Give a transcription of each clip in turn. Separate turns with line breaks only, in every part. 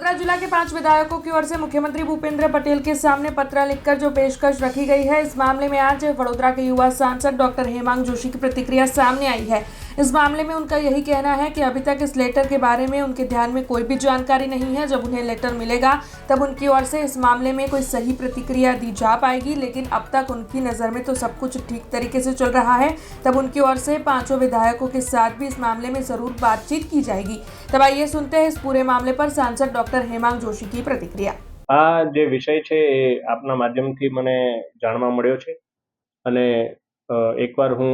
वडोदरा जिला के 5 विधायकों की ओर से मुख्यमंत्री भूपेंद्र पटेल के सामने पत्र लिखकर जो पेशकश रखी गई है, इस मामले में आज वडोदरा के युवा सांसद डॉक्टर हेमांग जोशी की प्रतिक्रिया सामने आई है। इस मामले में उनका यही कहना है कि अभी तक इस लेटर के बारे में उनके ध्यान में कोई भी जानकारी नहीं है। जब उन्हें लेटर मिलेगा तब उनकी ओर से इस मामले में कोई सही प्रतिक्रिया दी जा पाएगी, लेकिन अब तक उनकी नज़र में तो सब कुछ ठीक तरीके से चल रहा है। तब उनकी ओर से 5 विधायकों के साथ भी इस मामले में ज़रूर बातचीत की जाएगी। तब आइए सुनते हैं इस पूरे मामले पर सांसद डॉक्टर हेमांग जोशी की प्रतिक्रिया।
આ જે વિષય છે એ આપના માધ્યમથી મને જાણવા મળ્યો છે અને એકવાર હું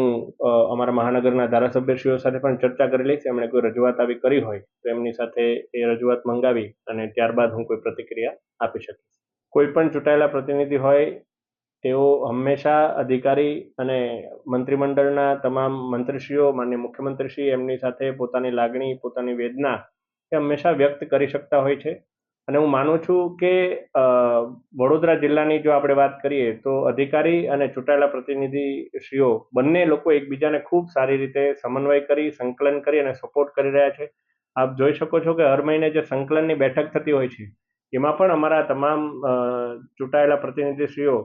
અમારા મહાનગરના ધારાસભ્યશ્રીઓ સાથે પણ ચર્ચા કરેલી છે। એમણે કોઈ રજૂઆત આવી કરી હોય તો એમની સાથે એ રજૂઆત મંગાવી અને ત્યારબાદ હું કોઈ પ્રતિક્રિયા આપી શકીશ। કોઈ પણ ચૂંટાયેલા પ્રતિનિધિ હોય તેઓ હંમેશા અધિકારી અને મંત્રીમંડળના તમામ મંત્રીશ્રીઓ, માનનીય મુખ્યમંત્રીશ્રી, એમની સાથે પોતાની લાગણી, પોતાની વેદના એ હંમેશા વ્યક્ત કરી શકતા હોય છે। અને હું માનું છું કે વડોદરા જિલ્લાની જો આપણે વાત કરીએ તો અધિકારી અને ચૂંટાયેલા પ્રતિનિધિશ્રીઓ બંને લોકો એકબીજાને ખૂબ સારી રીતે સમન્વય કરી, સંકલન કરી અને સપોર્ટ કરી રહ્યા છે। આપ જોઈ શકો છો કે હર મહિને જે સંકલનની બેઠક થતી હોય છે એમાં પણ અમારા તમામ ચૂંટાયેલા પ્રતિનિધિશ્રીઓ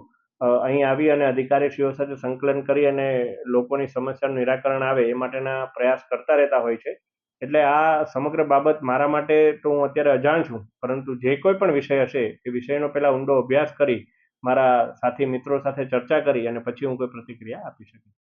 અહીં આવી અને અધિકારીશ્રીઓ સાથે સંકલન કરી અને લોકોની સમસ્યાનું નિરાકરણ આવે એ માટેના પ્રયાસ કરતા રહેતા હોય છે। એટલે આ સમગ્ર બાબત મારા માટે તો હું અત્યારે અજાણ છું, પરંતુ જે કોઈ પણ વિષય હશે એ વિષયનો પહેલા ઊંડો અભ્યાસ કરી મારા સાથી મિત્રો સાથે ચર્ચા કરી અને પછી હું કોઈ પ્રતિક્રિયા આપી શકીશ।